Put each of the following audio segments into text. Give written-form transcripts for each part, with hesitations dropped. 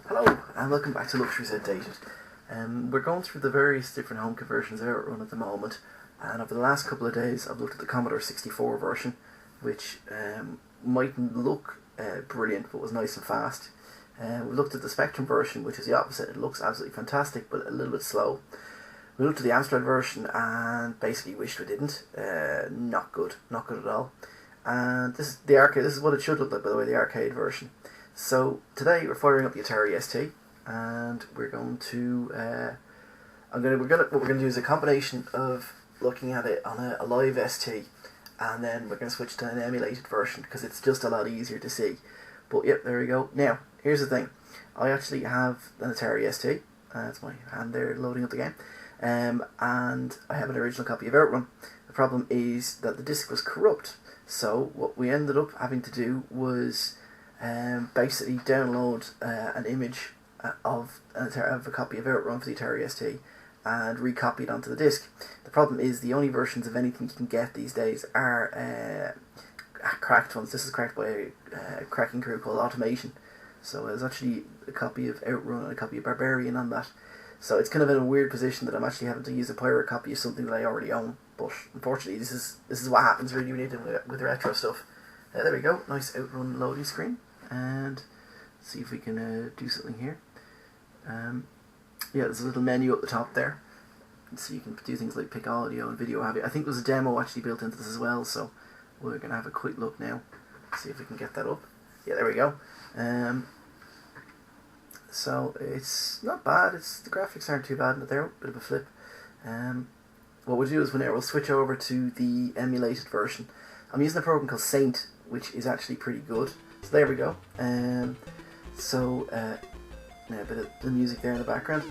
Hello and welcome back to Luxuries Outdated. We're going through the various different home conversions of Outrun at the moment, and over the last couple of days I've looked at the Commodore 64 version, which mightn't look brilliant but was nice and fast. We looked at the Spectrum version, which is the opposite. It looks absolutely fantastic but a little bit slow. We looked at the Amstrad version and basically wished we didn't. Not good at all. And this is the arcade. This is what it should look like, by the way, the arcade version. So today we're firing up the Atari St, and we're going to what we're going to do is a combination of looking at it on a live ST, and then we're going to switch to an emulated version because it's just a lot easier to see. But yep, there we go. Now here's the thing: I actually have an Atari St. That's my hand there loading up the game, and I have an original copy of Outrun. The problem is that the disc was corrupt. So what we ended up having to do was basically download an image of a copy of Outrun for the Atari St and recopy it onto the disc. The problem is the only versions of anything you can get these days are cracked ones. This is cracked by a cracking crew called Automation. So there's actually a copy of Outrun and a copy of Barbarian on that. So it's kind of in a weird position that I'm actually having to use a pirate copy of something that I already own. But unfortunately, this is what happens really when you do with retro stuff. There we go, nice Outrun loading screen, and see if we can do something here. Yeah, there's a little menu up the top there, so you can do things like pick audio and video. I think there's a demo actually built into this as well, so we're going to have a quick look now, see if we can get that up. Yeah, there we go. So it's not bad. The graphics aren't too bad, but they're a bit of a flip. What we'll do is we'll switch over to the emulated version. I'm using a program called Saint, which is actually pretty good. So there we go. Now a bit of the music there in the background.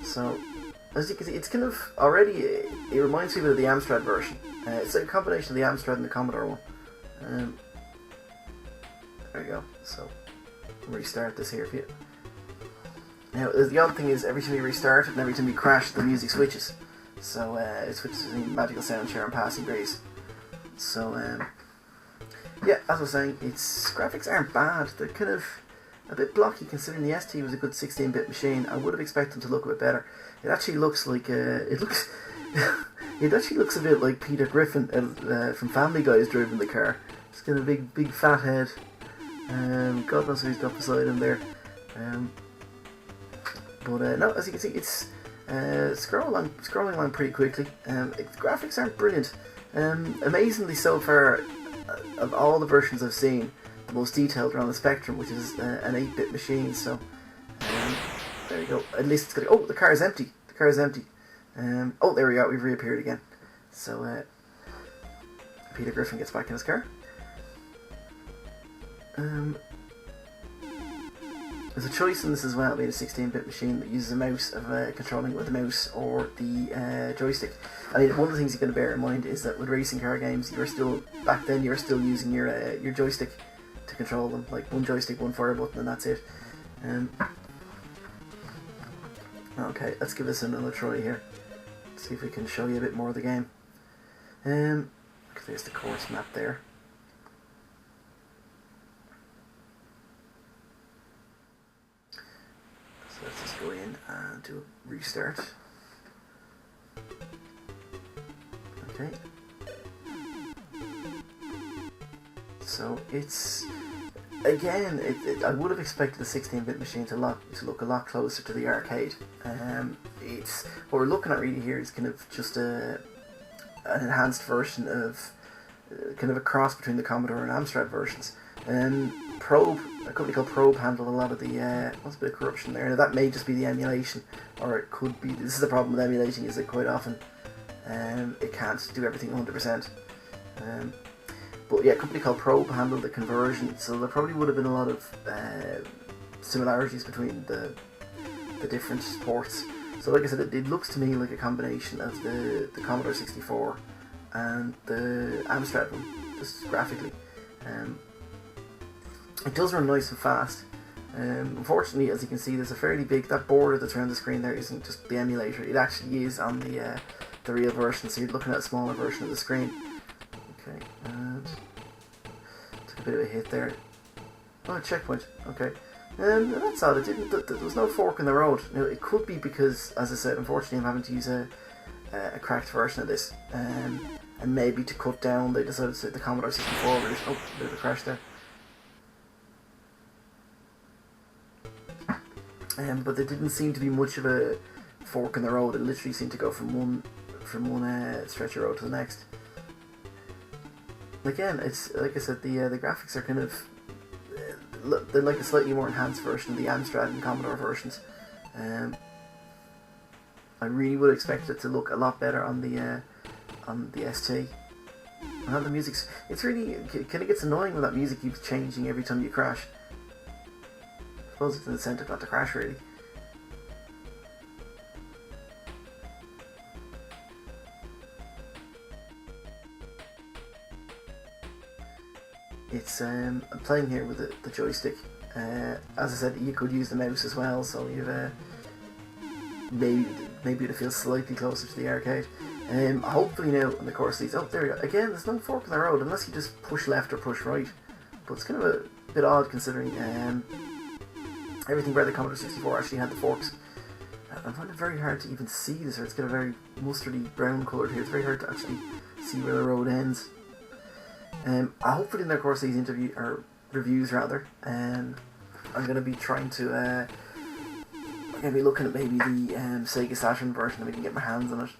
So as you can see, it's kind of already. It reminds me a bit of the Amstrad version. It's like a combination of the Amstrad and the Commodore one. There we go. So restart this here for you. Now the odd thing is every time you restart it and every time you crash, the music switches. So it switches between Magical Sound Share and Passing Breeze. So yeah, as I was saying, its graphics aren't bad. They're kind of a bit blocky considering the ST was a good 16-bit machine. I would have expected them to look a bit better. It actually looks like it actually looks a bit like Peter Griffin from Family Guy's driving the car. It's got a big fat head. God knows who he's got beside him there. But no, as you can see, it's scrolling along pretty quickly. The graphics aren't brilliant. Amazingly, so far, of all the versions I've seen, the most detailed are on the Spectrum, which is an 8-bit machine. So there you go. At least it's got. Oh, the car is empty. The car is empty. Oh, there we go. We've reappeared again. So Peter Griffin gets back in his car. There's a choice in this as well, being a 16-bit machine that uses a mouse, of controlling it with the mouse or the joystick. I mean, one of the things you've got to bear in mind is that with racing car games, back then you were still using your joystick to control them, like one joystick, one fire button, and that's it. Okay, let's give this another try here. See if we can show you a bit more of the game. There's the course map there. So let's just go in and do a restart. Okay. So it's again. I would have expected a 16-bit machine to look a lot closer to the arcade. It's what we're looking at really here is kind of just an enhanced version of kind of a cross between the Commodore and Amstrad versions. Probe, a company called Probe, handled a lot of the what's a bit of corruption there. Now that may just be the emulation, or it could be. This is the problem with emulating, is that quite often it can't do everything 100%. But yeah, a company called Probe handled the conversion, so there probably would have been a lot of similarities between the different ports. So like I said, it looks to me like a combination of the Commodore 64 and the Amstrad one, just graphically. It does run nice and fast. Unfortunately, as you can see, there's a fairly big, that border that's around the screen there isn't just the emulator, it actually is on the real version, so you're looking at a smaller version of the screen. Okay, and took a bit of a hit there. Oh, checkpoint, okay. And that's odd. It didn't. There was no fork in the road. Now, it could be because, as I said, unfortunately, I'm having to use a cracked version of this, and maybe to cut down, they decided to take the Commodore 64 over this. Oh, bit of a crash there. But there didn't seem to be much of a fork in the road. It literally seemed to go from one stretch of road to the next. Again, it's like I said, the graphics are kind of they're like a slightly more enhanced version of the Amstrad and Commodore versions. I really would expect it to look a lot better on the ST. And the music's, it's really, kind of gets annoying when that music keeps changing every time you crash. I suppose it's an incentive not to crash, really. It's I'm playing here with the joystick. As I said, you could use the mouse as well, so you've maybe it feels slightly closer to the arcade. Hopefully now in the course of these, oh there you go. Again, there's no fork in the road unless you just push left or push right, but it's kind of a bit odd considering everything where the Commodore 64 actually had the forks. I find it very hard to even see this, or it's got a very mustardy brown coloured here. It's very hard to actually see where the road ends. Hopefully in the course of these reviews rather, I'm going to be trying to I'm going to be looking at maybe the Sega Saturn version, and we can get my hands on it.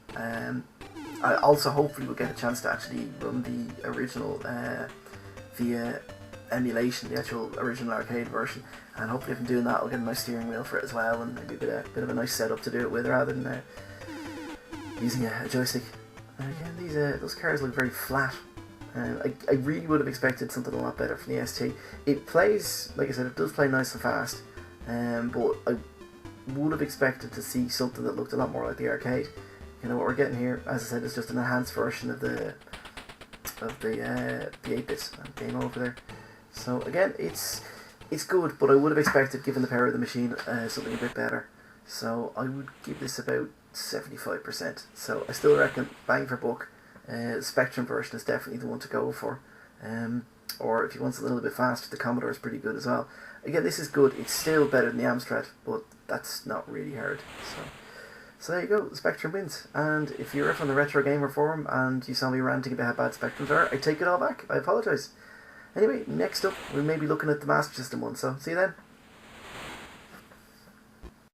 I also hopefully will get a chance to actually run the original via emulation, the actual original arcade version, and hopefully if I'm doing that I'll get a nice steering wheel for it as well, and maybe a bit of a nice setup to do it with rather than using a joystick. And again, those cars look very flat. I really would have expected something a lot better from the ST. It plays, like I said, it does play nice and fast, but I would have expected to see something that looked a lot more like the arcade. You know, what we're getting here, as I said, is just an enhanced version of the 8-bit game over there. So again, it's good, but I would have expected, given the power of the machine, something a bit better. So I would give this about 75%. So I still reckon, bang for buck, Spectrum version is definitely the one to go for. Or if you want something a little bit faster, the Commodore is pretty good as well. Again, this is good. It's still better than the Amstrad, but that's not really hard. So there you go. Spectrum wins. And if you're from the Retro Gamer forum and you saw me ranting about how bad Spectrums are, I take it all back. I apologise. Anyway, next up, we may be looking at the Master System one. So see you then.